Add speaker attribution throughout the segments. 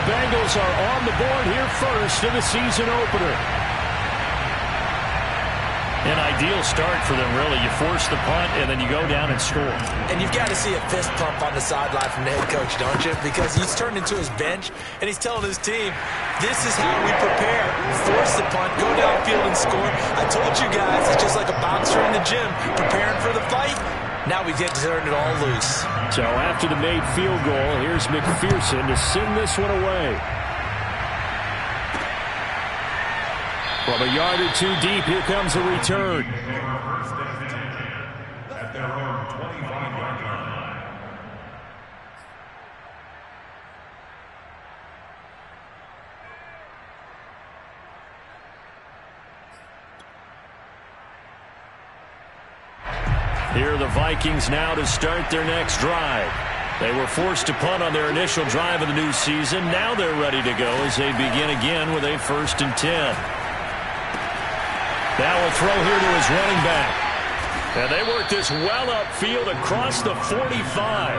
Speaker 1: Bengals are on the board here first in the season opener. An ideal start for them, really. You force the punt, and then you go down and score.
Speaker 2: And you've got to see a fist pump on the sideline from the head coach, don't you? Because he's turned into his bench, and he's telling his team, this is how we prepare. Force the punt, go downfield and score. I told you guys, it's just like a boxer in the gym, preparing for the fight. Now we get to turn it all loose.
Speaker 1: So after the made field goal, here's McPherson to send this one away. From a yard or two deep, here comes a return.
Speaker 3: At their own 25-yard line.
Speaker 1: Here are the Vikings now to start their next drive. They were forced to punt on their initial drive of the new season. Now they're ready to go as they begin again with a 1st and 10. Now will throw here to his running back. And they work this well upfield across the 45.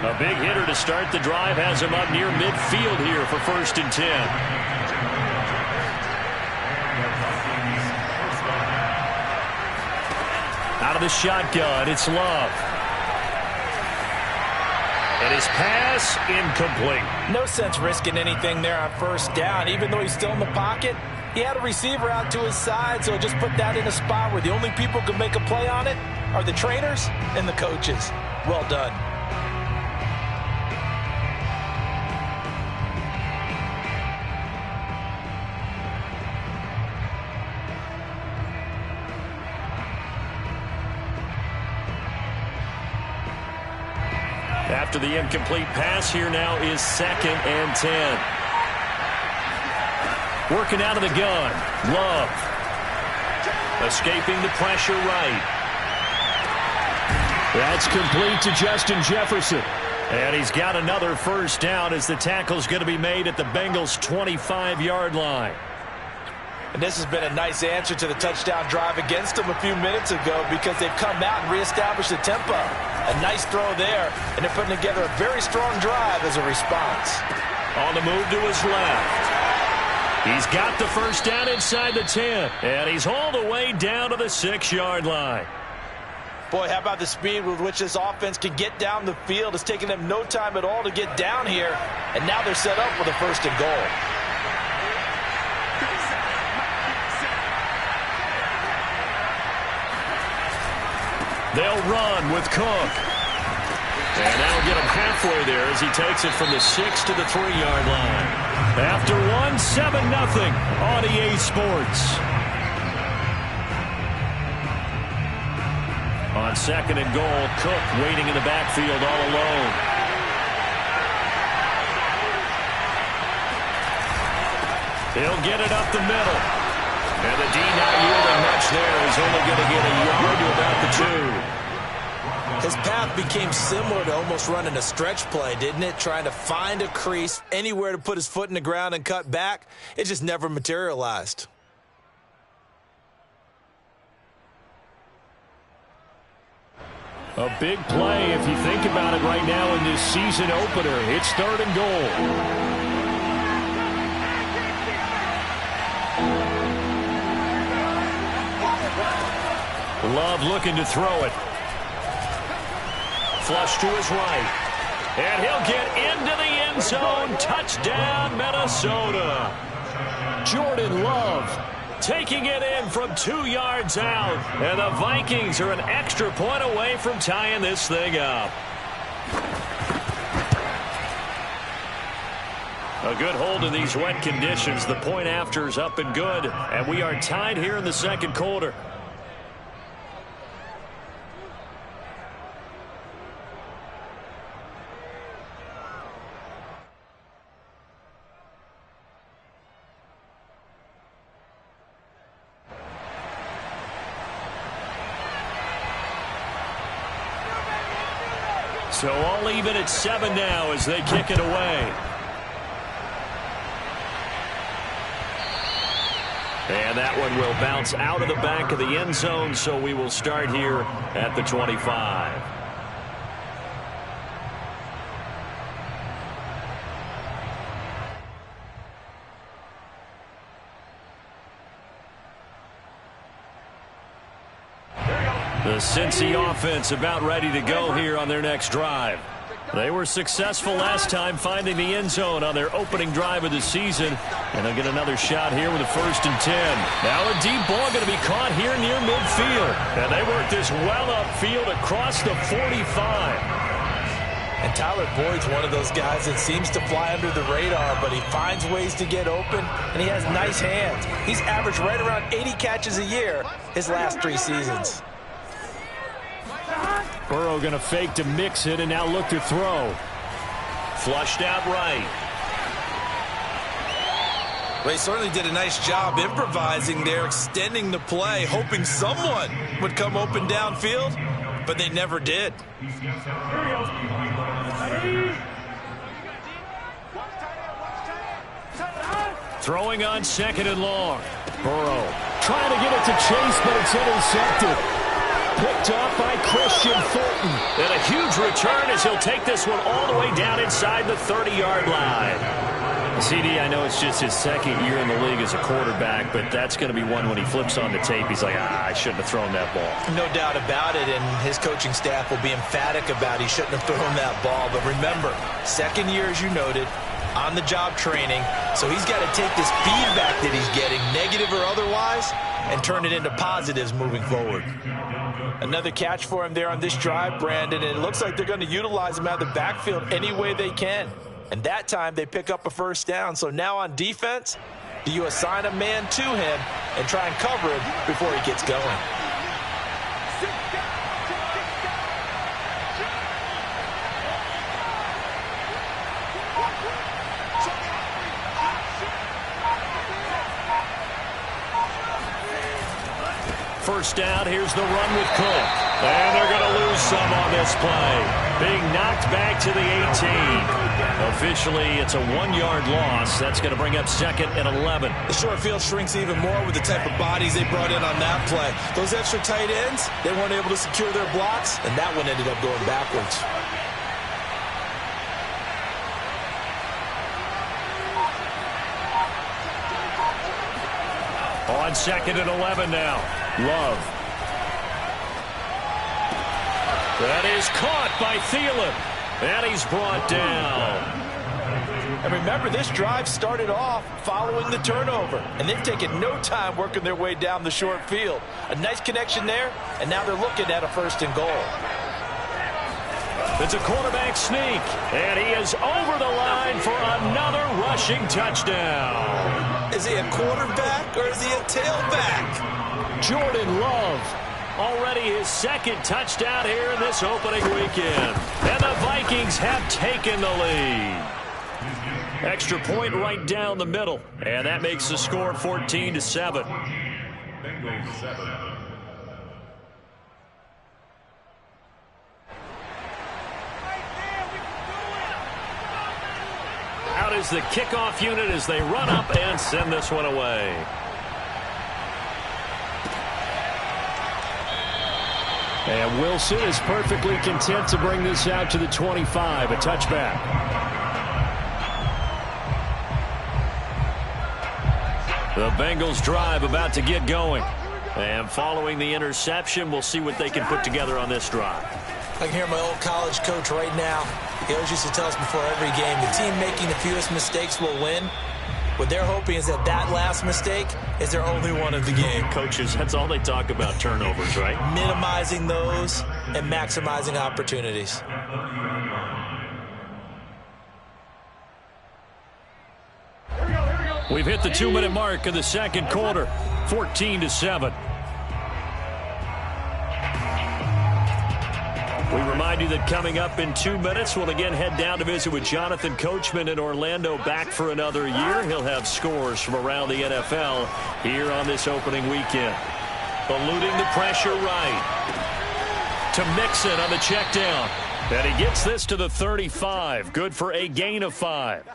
Speaker 1: A big hitter to start the drive has him up near midfield here for 1st and 10. Out of the shotgun, it's Love. And his pass incomplete.
Speaker 2: No sense risking anything there on 1st down, even though he's still in the pocket. He had a receiver out to his side, so just put that in a spot where the only people who can make a play on it are the trainers and the coaches. Well done.
Speaker 1: After the incomplete pass, here now is 2nd and 10. Working out of the gun. Love. Escaping the pressure right. That's complete to Justin Jefferson. And he's got another 1st down as the tackle's going to be made at the Bengals' 25-yard line.
Speaker 2: And this has been a nice answer to the touchdown drive against them a few minutes ago because they've come out and reestablished the tempo. A nice throw there, and they're putting together a very strong drive as a response.
Speaker 1: On the move to his left. He's got the 1st down inside the 10, and he's all the way down to the 6-yard line.
Speaker 2: Boy, how about the speed with which this offense can get down the field? It's taken them no time at all to get down here, and now they're set up with a 1st and goal.
Speaker 1: They'll run with Cook. And that'll get him halfway there as he takes it from the 6 to the 3-yard line. After 7-0 on EA Sports. On 2nd and goal, Cook waiting in the backfield all alone. He'll get it up the middle. And the D not yielding much there. He's only going to get a yard to about the 2.
Speaker 2: His path became similar to almost running a stretch play, didn't it? Trying to find a crease, anywhere to put his foot in the ground and cut back. It just never materialized.
Speaker 1: A big play if you think about it right now in this season opener. It's 3rd and goal. Love looking to throw it. Flush to his right. And he'll get into the end zone. Touchdown, Minnesota. Jordan Love taking it in from 2 yards out. And the Vikings are an extra point away from tying this thing up. A good hold in these wet conditions. The point after is up and good. And we are tied here in the 2nd quarter. So all even at 7 now as they kick it away. And that one will bounce out of the back of the end zone, so we will start here at the 25. The Cincy offense about ready to go here on their next drive. They were successful last time finding the end zone on their opening drive of the season. And they'll get another shot here with a 1st and 10. Now a deep ball going to be caught here near midfield. And they work this well upfield across the 45.
Speaker 2: And Tyler Boyd's one of those guys that seems to fly under the radar, but he finds ways to get open, and he has nice hands. He's averaged right around 80 catches a year his last 3 seasons.
Speaker 1: Burrow going to fake to mix it and now look to throw. Flushed out right.
Speaker 2: Well, he certainly did a nice job improvising there, extending the play, hoping someone would come open downfield, but they never did.
Speaker 1: Throwing on 2nd and long. Burrow trying to get it to Chase, but it's intercepted. Picked off by Christian Fulton. And a huge return as he'll take this one all the way down inside the 30-yard line. CD, I know it's just his 2nd year in the league as a quarterback, but that's going to be one when he flips on the tape. He's like, I shouldn't have thrown that ball.
Speaker 2: No doubt about it, and his coaching staff will be emphatic about he shouldn't have thrown that ball. But remember, 2nd year, as you noted, on-the-job training, so he's got to take this feedback that he's getting, negative or otherwise, and turn it into positives moving forward. Another catch for him there on this drive, Brandon, and it looks like they're going to utilize him out of the backfield any way they can. And that time they pick up a 1st down. So now on defense, do you assign a man to him and try and cover him before he gets going?
Speaker 1: First down, here's the run with Cook. And they're going to lose some on this play. Being knocked back to the 18. Officially, it's a 1-yard loss. That's going to bring up 2nd and 11.
Speaker 2: The short field shrinks even more with the type of bodies they brought in on that play. Those extra tight ends, they weren't able to secure their blocks, and that one ended up going backwards.
Speaker 1: On 2nd and 11 now. Love. That is caught by Thielen. And he's brought down.
Speaker 2: And remember, this drive started off following the turnover. And they've taken no time working their way down the short field. A nice connection there, and now they're looking at a 1st and goal.
Speaker 1: It's a quarterback sneak. And he is over the line for another rushing touchdown.
Speaker 2: Is he a quarterback or is he a tailback?
Speaker 1: Jordan Love, already his 2nd touchdown here in this opening weekend. And the Vikings have taken the lead. Extra point right down the middle. And that makes the score 14-7.
Speaker 3: Bengals 7.
Speaker 1: Out is the kickoff unit as they run up and send this one away. And Wilson is perfectly content to bring this out to the 25, a touchback. The Bengals drive about to get going. And following the interception, we'll see what they can put together on this drive.
Speaker 2: I can hear my old college coach right now. He always used to tell us before every game, the team making the fewest mistakes will win. What they're hoping is that that last mistake is their only one of the game.
Speaker 1: Coaches, that's all they talk about, turnovers, right?
Speaker 2: Minimizing those and maximizing opportunities.
Speaker 1: We've hit the 2-minute mark of the 2nd quarter, 14-7. We remind you that coming up in 2 minutes, we'll again head down to visit with Jonathan Coachman in Orlando, back for another year. He'll have scores from around the NFL here on this opening weekend. Eluding the pressure right to Mixon on the check down. And he gets this to the 35. Good for a gain of 5.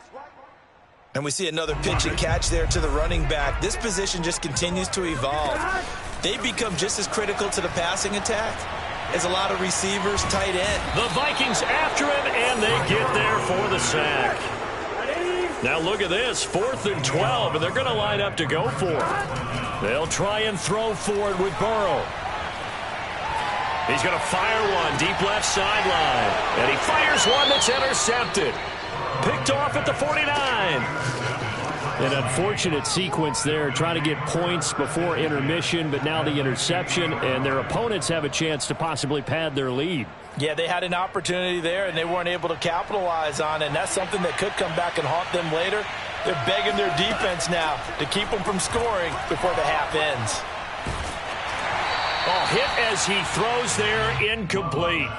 Speaker 2: And we see another pitch and catch there to the running back. This position just continues to evolve. They become just as critical to the passing attack as a lot of receivers, tight end.
Speaker 1: The Vikings after him, and they get there for the sack. Now look at this, 4th and 12, and they're going to line up to go for it. They'll try and throw for it with Burrow. He's going to fire one deep left sideline. And he fires one that's intercepted. Picked off at the 49.
Speaker 4: An unfortunate sequence there, trying to get points before intermission, but now the interception, and their opponents have a chance to possibly pad their lead.
Speaker 2: Yeah, they had an opportunity there, and they weren't able to capitalize on it, and that's something that could come back and haunt them later. They're begging their defense now to keep them from scoring before the half ends.
Speaker 1: Oh, hit as he throws there, incomplete.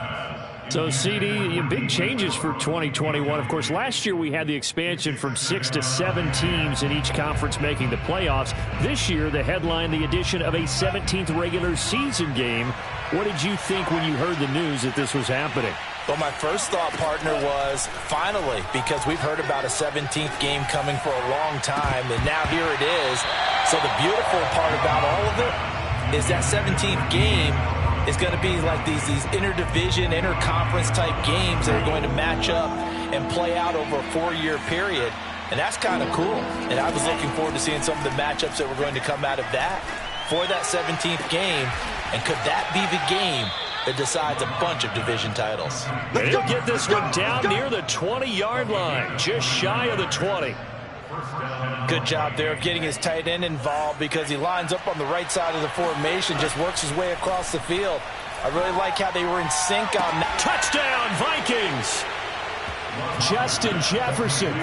Speaker 4: So, CD, big changes for 2021. Of course, last year we had the expansion from 6 to 7 teams in each conference making the playoffs. This year, the headline, the addition of a 17th regular season game. What did you think when you heard the news that this was happening?
Speaker 2: Well, my first thought, partner, was finally, because we've heard about a 17th game coming for a long time, and now here it is. So the beautiful part about all of it is that 17th game is going to be like these interdivision, interconference type games that are going to match up and play out over a 4-year period. And that's kind of cool. And I was looking forward to seeing some of the matchups that were going to come out of that for that 17th game. And could that be the game that decides a bunch of division titles?
Speaker 1: And he'll get this one down near the 20-yard line, just shy of the 20.
Speaker 2: Good job there of getting his tight end involved because he lines up on the right side of the formation, just works his way across the field. I really like how they were in sync on that.
Speaker 1: Touchdown, Vikings! Justin Jefferson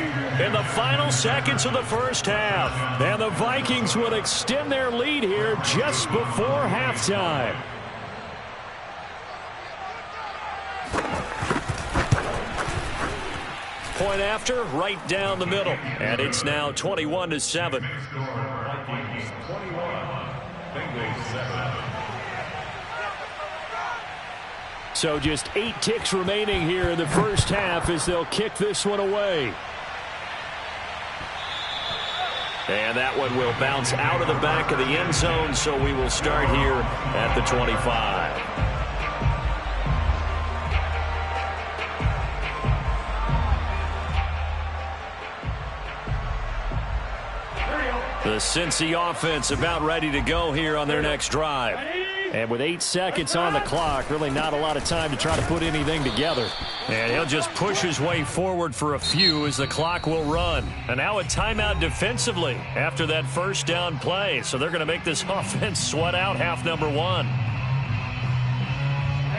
Speaker 1: in the final seconds of the first half. And the Vikings will extend their lead here just before halftime. Point after, right down the middle. And it's now 21-7.
Speaker 3: Vikings 21, Bengals 7.
Speaker 4: So just 8 ticks remaining here in the first half as they'll kick this one away.
Speaker 1: And that one will bounce out of the back of the end zone, so we will start here at the 25. The Cincy offense about ready to go here on their next drive.
Speaker 4: And with 8 seconds on the clock, really not a lot of time to try to put anything together.
Speaker 1: And he'll just push his way forward for a few as the clock will run. And now a timeout defensively after that first down play. So they're going to make this offense sweat out half number 1.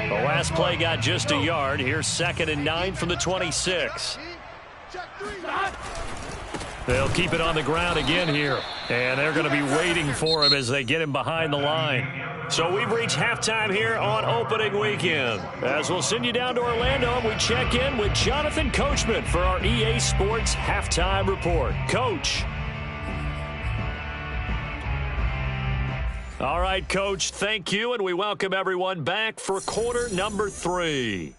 Speaker 1: The last play got just a yard. Here's 2nd and 9 from the 26. They'll keep it on the ground again here. And they're going to be waiting for him as they get him behind the line. So we've reached halftime here on opening weekend. As we'll send you down to Orlando, and we check in with Jonathan Coachman for our EA Sports Halftime Report. Coach. All right, Coach, thank you, and we welcome everyone back for quarter number 3.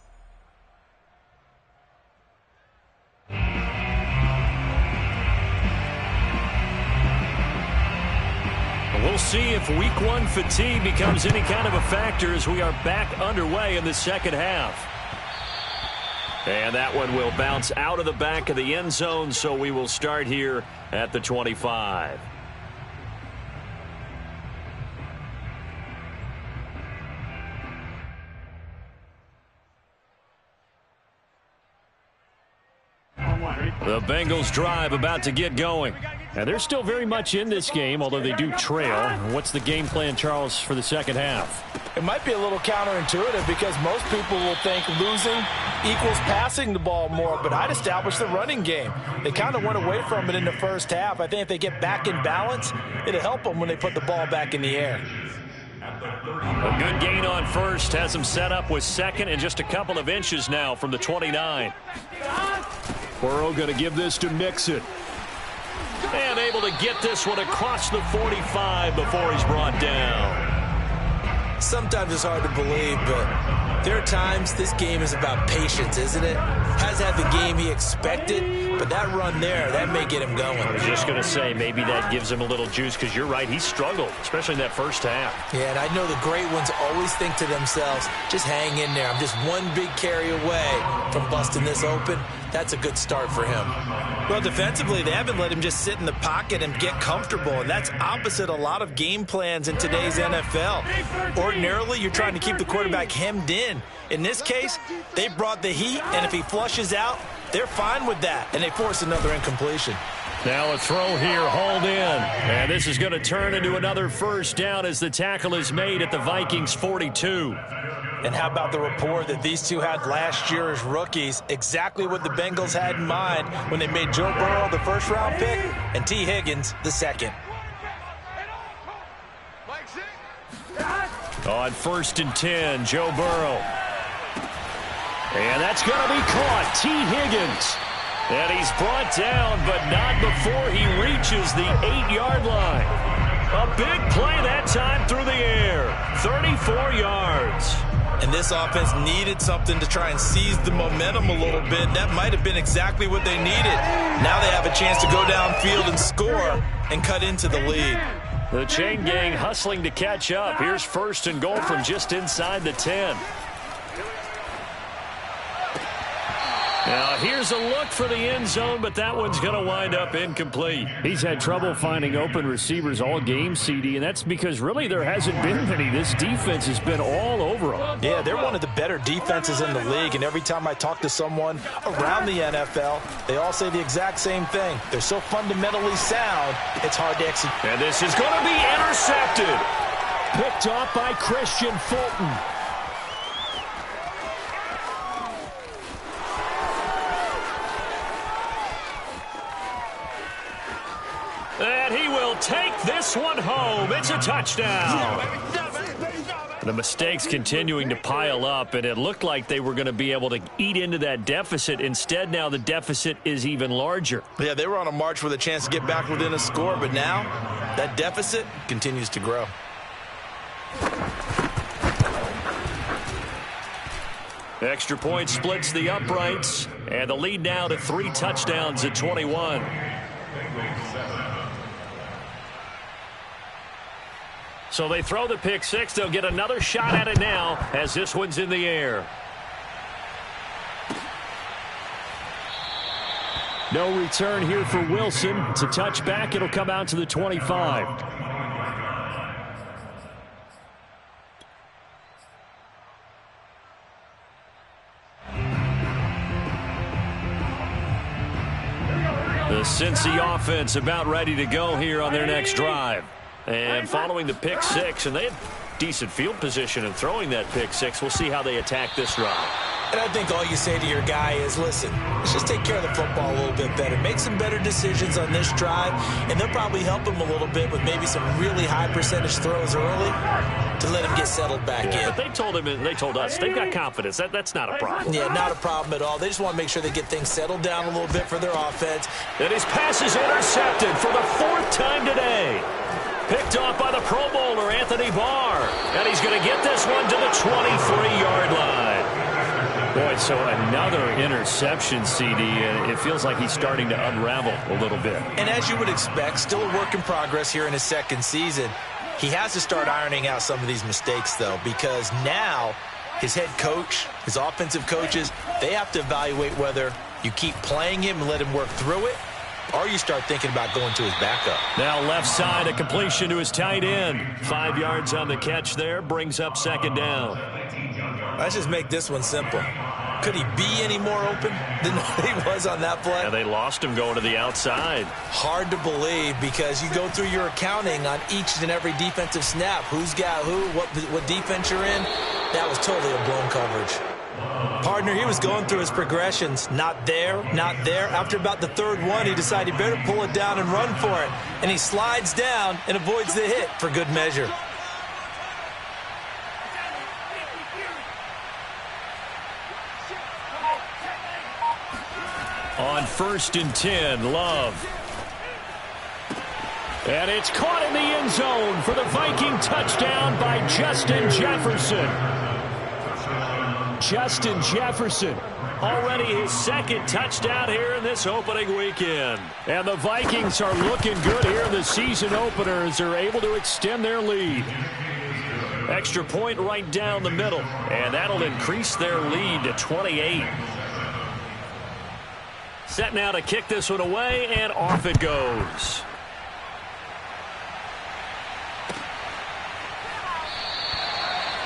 Speaker 1: We'll see if week 1 fatigue becomes any kind of a factor as we are back underway in the second half. And that one will bounce out of the back of the end zone, so we will start here at the 25. The Bengals drive about to get going.
Speaker 4: And they're still very much in this game, although they do trail. What's the game plan, Charles, for the second half?
Speaker 2: It might be a little counterintuitive because most people will think losing equals passing the ball more, but I'd establish the running game. They kind of went away from it in the first half. I think if they get back in balance, it'll help them when they put the ball back in the air.
Speaker 1: A good gain on first, has them set up with 2nd and just a couple of inches now from the 29.
Speaker 4: Burrow going to give this to Mixon.
Speaker 1: And able to get this one across the 45 before he's brought down.
Speaker 2: Sometimes it's hard to believe, but there are times this game is about patience, isn't it? Hasn't had the game he expected, but that run there, that may get him going.
Speaker 1: I was just going to say, maybe that gives him a little juice, because you're right, he struggled, especially in that first half.
Speaker 2: Yeah, and I know the great ones always think to themselves, just hang in there. I'm just one big carry away from busting this open. that's a good start for him. Well, defensively, they haven't let him just sit in the pocket and get comfortable, and that's opposite a lot of game plans in today's NFL. Ordinarily, you're trying to keep the quarterback hemmed in. In this case, they brought the heat, and if he flushes out, they're fine with that, and they force another incompletion.
Speaker 1: Now a throw here, hauled in. And this is going to turn into another first down as the tackle is made at the Vikings 42.
Speaker 2: And how about the rapport that these two had last year as rookies? Exactly what the Bengals had in mind when they made Joe Burrow the first-round pick and T. Higgins the second.
Speaker 1: On 1st and 10, Joe Burrow. And that's going to be caught. T. Higgins. And he's brought down, but not before he reaches the 8-yard line. A big play that time through the air. 34 yards.
Speaker 2: And this offense needed something to try and seize the momentum a little bit. That might have been exactly what they needed. Now they have a chance to go downfield and score and cut into the lead.
Speaker 1: The chain gang hustling to catch up. Here's 1st and goal from just inside the 10. Now, here's a look for the end zone, but that one's going to wind up incomplete.
Speaker 4: He's had trouble finding open receivers all game, CD, and that's because really there hasn't been many. This defense has been all over them.
Speaker 2: Yeah, they're one of the better defenses in the league, and every time I talk to someone around the NFL, they all say the exact same thing. They're so fundamentally sound, it's hard to execute.
Speaker 1: And this is going to be intercepted. Picked off by Christian Fulton. And he will take this one home. It's a touchdown. The mistakes continuing to pile up, and it looked like they were going to be able to eat into that deficit. Instead, now the deficit is even larger.
Speaker 2: Yeah, they were on a march with a chance to get back within a score, but now that deficit continues to grow.
Speaker 1: Extra point splits the uprights, and the lead now to 3 touchdowns at 21. So they throw the pick six. They'll get another shot at it now as this one's in the air.
Speaker 4: No return here for Wilson. It's a touchback. It'll come out to the 25.
Speaker 1: The Cincy offense about ready to go here on their next drive. And following the pick six, and they had decent field position in throwing that pick six. We'll see how they attack this drive.
Speaker 2: And I think all you say to your guy is, listen, let's just take care of the football a little bit better. Make some better decisions on this drive, and they'll probably help him a little bit with maybe some really high percentage throws early to let him get settled back in.
Speaker 1: But they told him, and they told us, they've got confidence. That's not a problem.
Speaker 2: Yeah, not a problem at all. They just want to make sure they get things settled down a little bit for their offense.
Speaker 1: And his pass is intercepted for the 4th time today. Picked off by the Pro Bowler, Anthony Barr. And he's going to get this one to the 23-yard line.
Speaker 4: Boy, so another interception, CD, and it feels like he's starting to unravel a little bit.
Speaker 2: And as you would expect, still a work in progress here in his second season. He has to start ironing out some of these mistakes, though, because now his head coach, his offensive coaches, they have to evaluate whether you keep playing him and let him work through it, or you start thinking about going to his backup.
Speaker 1: Now left side, a completion to his tight end. 5 yards on the catch there, brings up 2nd down.
Speaker 2: Let's just make this one simple. Could he be any more open than he was on that play?
Speaker 1: Yeah, they lost him going to the outside.
Speaker 2: Hard to believe because you go through your accounting on each and every defensive snap. Who's got who, what defense you're in. That was totally a blown coverage. Partner, he was going through his progressions. Not there, not there. After about the 3rd one, he decided he better pull it down and run for it. And he slides down and avoids the hit for good measure.
Speaker 1: On 1st and 10, Love. And it's caught in the end zone for the Viking touchdown by Justin Jefferson. Justin Jefferson, already his 2nd touchdown here in this opening weekend. And the Vikings are looking good here in the season opener as they're able to extend their lead. Extra point right down the middle, and that'll increase their lead to 28. Set now to kick this one away, and off it goes.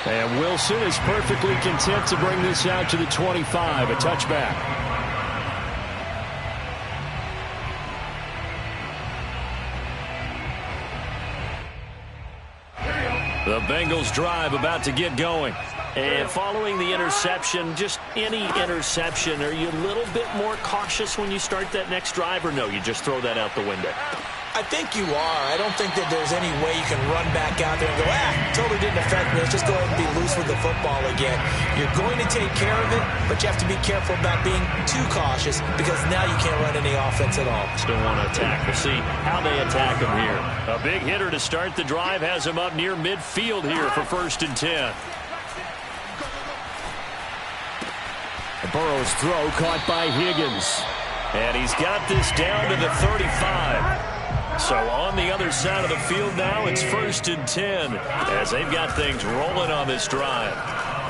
Speaker 1: And Wilson is perfectly content to bring this out to the 25, a touchback. The Bengals drive about to get going. And following the interception, just any interception, are you a little bit more cautious when you start that next drive, or no, you just throw that out the window?
Speaker 2: I think you are. I don't think that there's any way you can run back out there and go, totally didn't affect me. Let's just go ahead and be loose with the football again. You're going to take care of it, but you have to be careful about being too cautious because now you can't run any offense at all.
Speaker 1: Still want to attack. We'll see how they attack him here. A big hitter to start the drive has him up near midfield here for 1st and 10. Burrow's throw caught by Higgins. And he's got this down to the 35. So on the other side of the field now, it's 1st and 10 as they've got things rolling on this drive.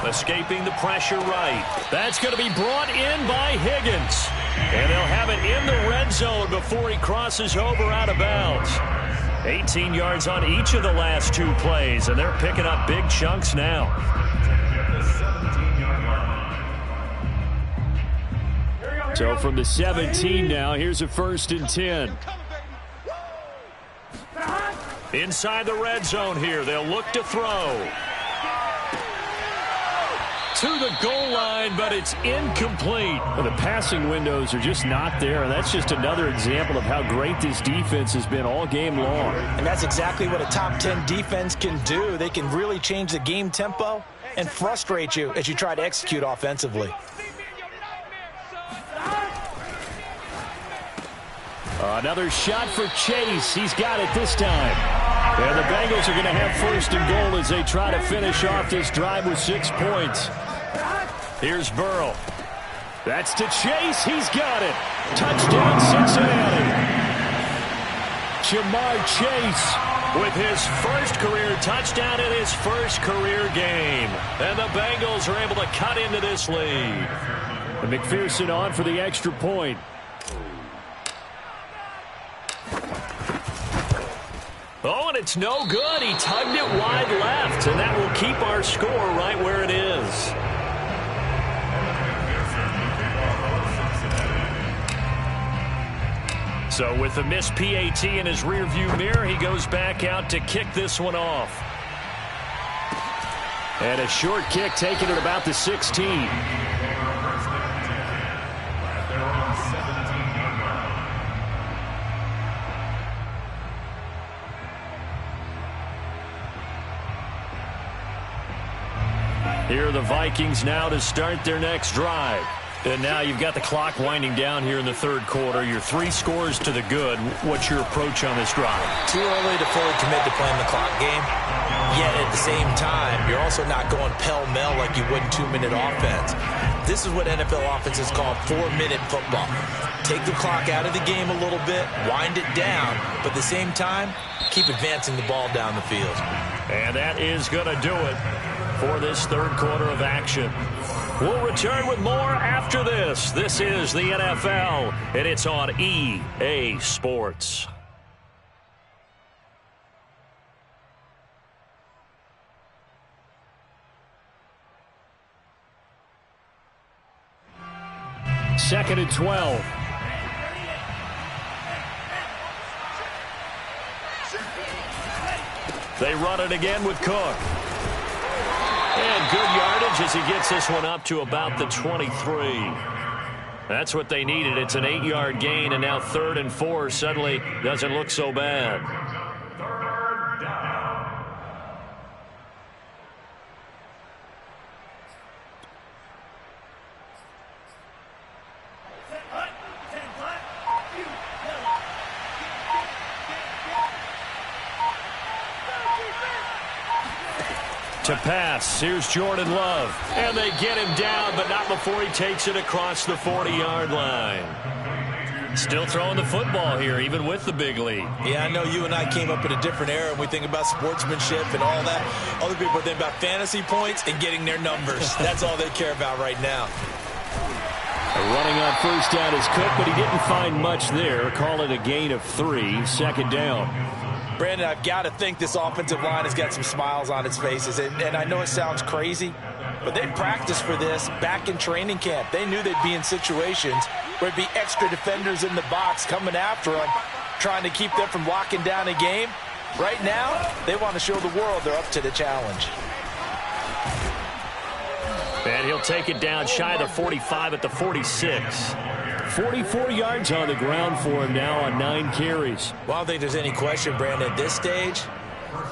Speaker 1: Escaping the pressure right. That's going to be brought in by Higgins. And they'll have it in the red zone before he crosses over out of bounds. 18 yards on each of the last 2 plays, and they're picking up big chunks now. So from the 17 now, here's a 1st and 10. Inside the red zone here, they'll look to throw. To the goal line, but it's incomplete. Well, the passing windows are just not there, and that's just another example of how great this defense has been all game long.
Speaker 2: And that's exactly what a top 10 defense can do. They can really change the game tempo and frustrate you as you try to execute offensively.
Speaker 1: Another shot for Chase. He's got it this time. And the Bengals are going to have 1st and goal as they try to finish off this drive with 6 points. Here's Burrow. That's to Chase. He's got it. Touchdown, Cincinnati. Jamar Chase with his first career touchdown in his first career game. And the Bengals are able to cut into this lead. And McPherson on for the extra point. Oh, and it's no good. He tugged it wide left, and that will keep our score right where it is. So with the missed PAT in his rearview mirror, he goes back out to kick this one off. And a short kick taken at about the 16. Here are the Vikings now to start their next drive. And now you've got the clock winding down here in the 3rd quarter. Your 3 scores to the good. What's your approach on this drive?
Speaker 2: Too early to fully commit to playing the clock game. Yet at the same time, you're also not going pell-mell like you would in 2-minute offense. This is what NFL offenses call 4-minute football. Take the clock out of the game a little bit, wind it down, but at the same time, keep advancing the ball down the field.
Speaker 1: And that is going to do it for this 3rd quarter of action. We'll return with more after this. This is the NFL, and it's on EA Sports. Second and 12. They run it again with Cook. And good yardage as he gets this one up to about the 23. That's what they needed. It's an 8-yard gain, and now 3rd and 4 suddenly doesn't look so bad. To pass, here's Jordan Love. And they get him down, but not before he takes it across the 40-yard line. Still throwing the football here, even with the big lead.
Speaker 2: Yeah, I know you and I came up in a different era, and we think about sportsmanship and all that. Other people think about fantasy points and getting their numbers. That's all they care about right now.
Speaker 4: Running on first down is Cook, but he didn't find much there. Call it a gain of 3, 2nd down.
Speaker 2: Brandon, I've got to think this offensive line has got some smiles on its faces. And I know it sounds crazy, but they practiced for this back in training camp. They knew they'd be in situations where it'd be extra defenders in the box coming after them, trying to keep them from locking down a game. Right now, they want to show the world they're up to the challenge.
Speaker 4: And he'll take it down shy of the 45 at the 46. 44 yards on the ground for him now on 9 carries.
Speaker 2: Well, I don't think there's any question, Brandon, at this stage,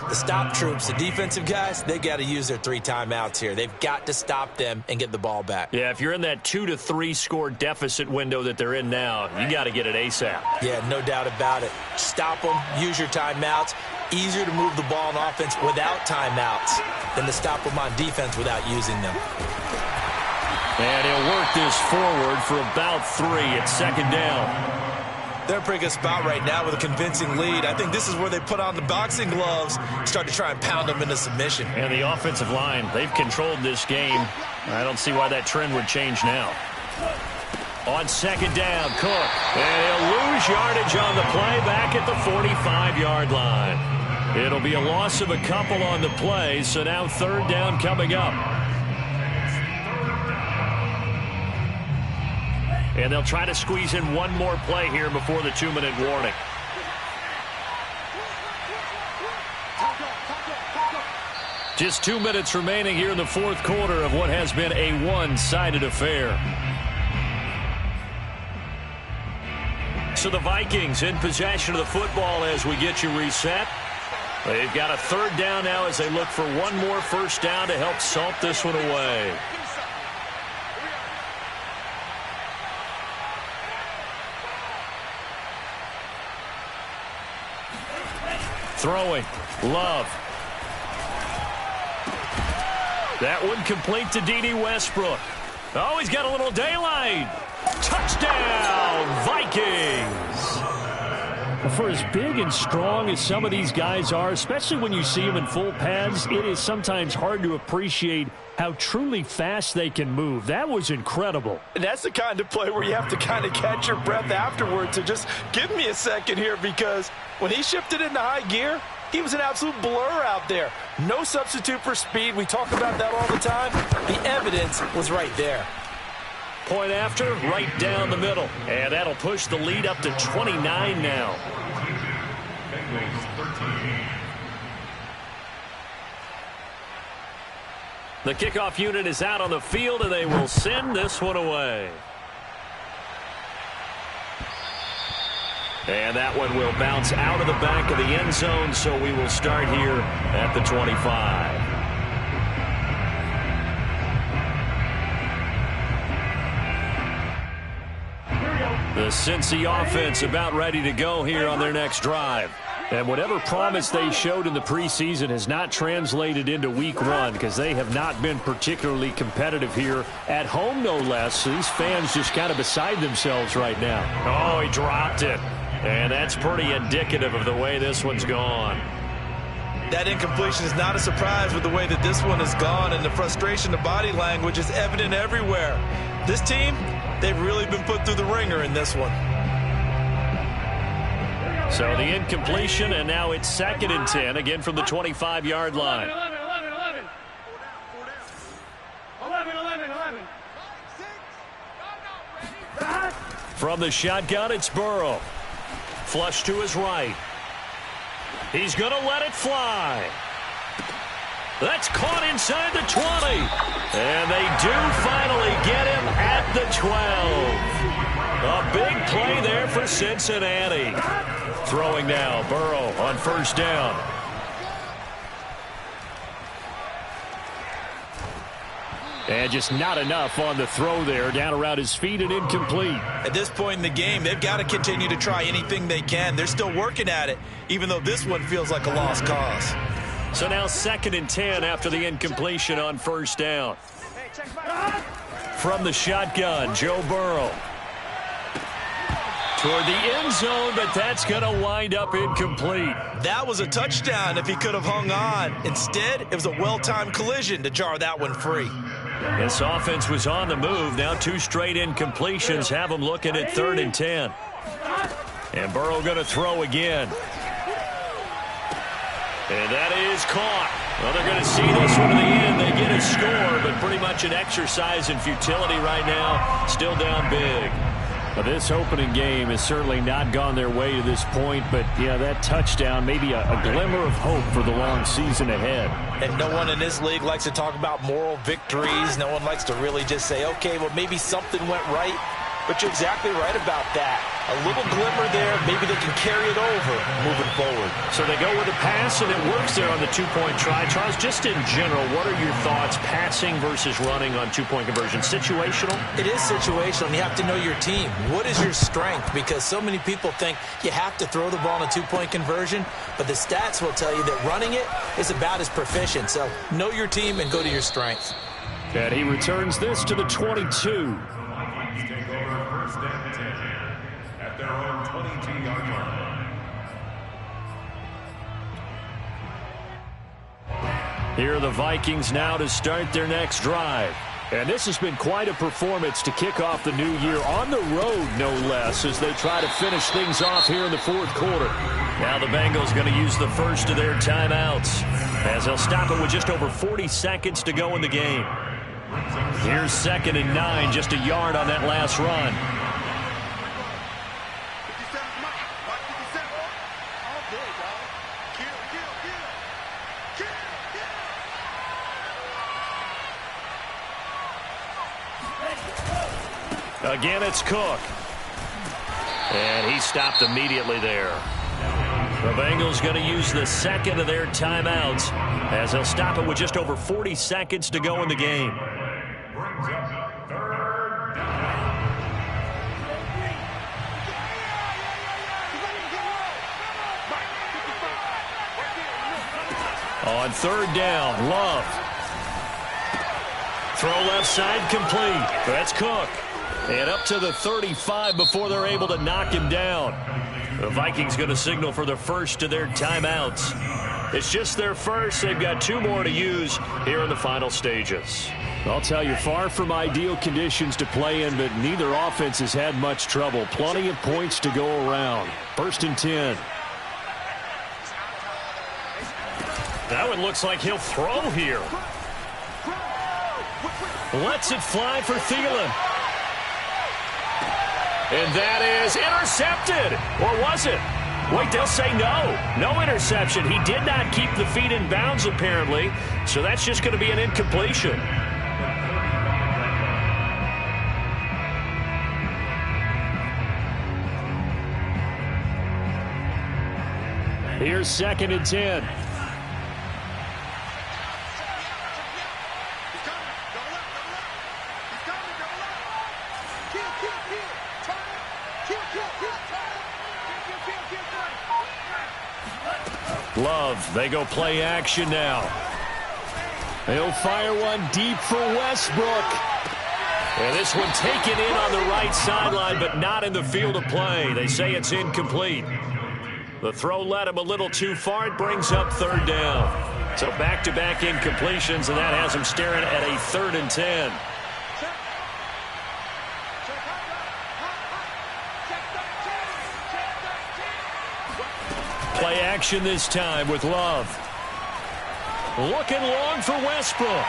Speaker 2: the stop troops, the defensive guys, they got to use their 3 timeouts here. They've got to stop them and get the ball back.
Speaker 4: Yeah, if you're in that 2 to 3 score deficit window that they're in now, you got to get it ASAP.
Speaker 2: Yeah, no doubt about it. Stop them, use your timeouts. Easier to move the ball on offense without timeouts than to stop them on defense without using them.
Speaker 4: And he'll work this forward for about 3 at 2nd down.
Speaker 2: They're in a pretty good spot right now with a convincing lead. I think this is where they put on the boxing gloves, start to try and pound them into submission.
Speaker 4: And the offensive line, they've controlled this game. I don't see why that trend would change now. On 2nd down, Cook. And he'll lose yardage on the play back at the 45-yard line. It'll be a loss of a couple on the play, so now 3rd down coming up. And they'll try to squeeze in one more play here before the 2-minute warning. Just 2 minutes remaining here in the 4th quarter of what has been a one-sided affair. So the Vikings in possession of the football as we get you reset. They've got a 3rd down now as they look for one more 1st down to help salt this one away. Throwing. Love. That one complete to D.D. Westbrook. Oh, he's got a little daylight. Touchdown, Vikings. For as big and strong as some of these guys are, especially when you see them in full pads, it is sometimes hard to appreciate how truly fast they can move. That was incredible.
Speaker 2: And that's the kind of play where you have to kind of catch your breath afterwards. So just give me a second here, because when he shifted into high gear, he was an absolute blur out there. No substitute for speed. We talk about that all the time. The evidence was right there.
Speaker 4: Point after, right down the middle. And that'll push the lead up to 29 now. The kickoff unit is out on the field, and they will send this one away. And that one will bounce out of the back of the end zone, so we will start here at the 25. The Cincy offense about ready to go here on their next drive. And whatever promise they showed in the preseason has not translated into week 1, because they have not been particularly competitive here at home, no less. So these fans just kind of beside themselves right now. Oh, he dropped it. And that's pretty indicative of the way this one's gone.
Speaker 2: That incompletion is not a surprise with the way that this one has gone, and the frustration, the body language is evident everywhere. This team, they've really been put through the ringer in this one.
Speaker 4: So the incompletion, and now it's 2nd and 10, again from the 25-yard line.
Speaker 5: 11.
Speaker 4: From the shotgun, it's Burrow. Flush to his right. He's going to let it fly. That's caught inside the 20. And they do finally get him at the 12. A big play there for Cincinnati. Throwing now, Burrow on 1st down. And just not enough on the throw there. Down around his feet and incomplete.
Speaker 2: At this point in the game, they've got to continue to try anything they can. They're still working at it, even though this one feels like a lost cause.
Speaker 4: So now 2nd and 10 after the incompletion on 1st down. From the shotgun, Joe Burrow. Toward the end zone, but that's going to wind up incomplete.
Speaker 2: That was a touchdown if he could have hung on. Instead, it was a well-timed collision to jar that one free.
Speaker 1: This offense was on the move. Now 2 straight incompletions have them looking at 3rd and 10. And Burrow going to throw again. And that is caught. Well, they're going to see this one to the end. They get a score, but pretty much an exercise in futility right now. Still down big.
Speaker 4: Well, this opening game has certainly not gone their way to this point, but, yeah, that touchdown, maybe a glimmer of hope for the long season ahead.
Speaker 2: And no one in this league likes to talk about moral victories. No one likes to really just say, okay, well, maybe something went right. But you're exactly right about that. A little glimmer there. Maybe they can carry it over moving forward.
Speaker 1: So they go with a pass, and it works there on the 2-point try. Charles, just in general, what are your thoughts passing versus running on 2-point conversion? Situational?
Speaker 2: It is situational, and you have to know your team. What is your strength? Because so many people think you have to throw the ball in a 2-point conversion, but the stats will tell you that running it is about as proficient. So know your team and go to your strength.
Speaker 4: And he returns this to the 22.
Speaker 3: Take over 1st and 10 at their own 22-yard line.
Speaker 1: Here are the Vikings now to start their next drive.
Speaker 4: And this has been quite a performance to kick off the new year on the road, no less, as they try to finish things off here in the 4th quarter.
Speaker 1: Now the Bengals going to use the first of their timeouts, as they'll stop it with just over 40 seconds to go in the game. Here's 2nd and 9, just a yard on that last run. Again, it's Cook. And he stopped immediately there. The Bengals going to use the 2nd of their timeouts, as they'll stop it with just over 40 seconds to go in the game.
Speaker 3: Brings up 3rd down.
Speaker 1: On 3rd down, Love. Throw left side complete. That's Cook. And up to the 35 before they're able to knock him down. The Vikings going to signal for the first of their timeouts. It's just their first. They've got 2 more to use here in the final stages.
Speaker 4: I'll tell you, far from ideal conditions to play in, but neither offense has had much trouble. Plenty of points to go around. 1st and 10.
Speaker 1: That one looks like he'll throw here. Lets it fly for Thielen. And that is intercepted. Or was it? Wait, they'll say no. No interception. He did not keep the feet in bounds, apparently. So that's just going to be an incompletion.
Speaker 4: Here's 2nd and 10.
Speaker 1: Love, they go play action now.
Speaker 4: They'll fire one deep for Westbrook.
Speaker 1: And this one taken in on the right sideline, but not in the field of play. They say it's incomplete. The throw led him a little too far. It brings up 3rd down. So back-to-back incompletions, and that has him staring at a 3rd and 10. Play action this time with Love. Looking long for Westbrook.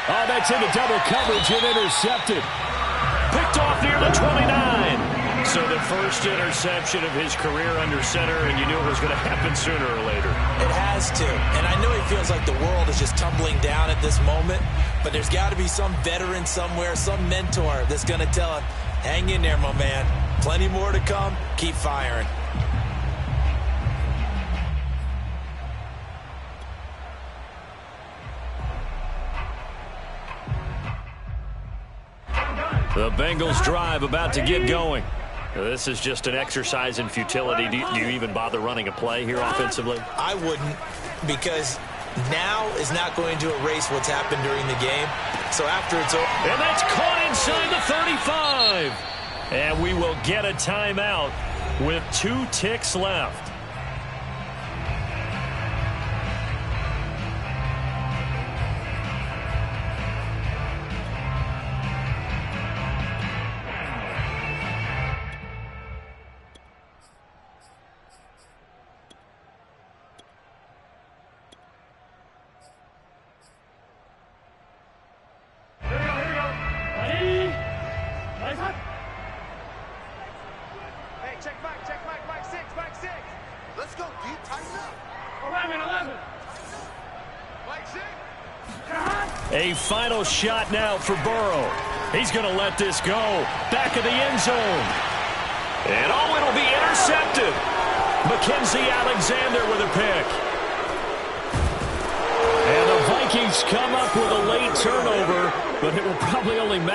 Speaker 4: Oh, that's into double coverage and intercepted.
Speaker 1: Picked off near the 29. So the first interception of his career under center, and you knew it was going to happen sooner or later.
Speaker 2: It has to. And I know he feels like the world is just tumbling down at this moment, but there's got to be some veteran somewhere, some mentor that's going to tell him, hang in there, my man. Plenty more to come. Keep firing.
Speaker 1: The Bengals drive about to get going. This is just an exercise in futility. Do you even bother running a play here offensively?
Speaker 2: I wouldn't, because now is not going to erase what's happened during the game. So after it's over.
Speaker 1: And that's caught inside the 35. And we will get a timeout with 2 ticks left. A final shot now for Burrow. He's going to let this go. Back of the end zone. And it'll be intercepted. Mackenzie Alexander with a pick. And the Vikings come up with a late turnover, but it will probably only matter.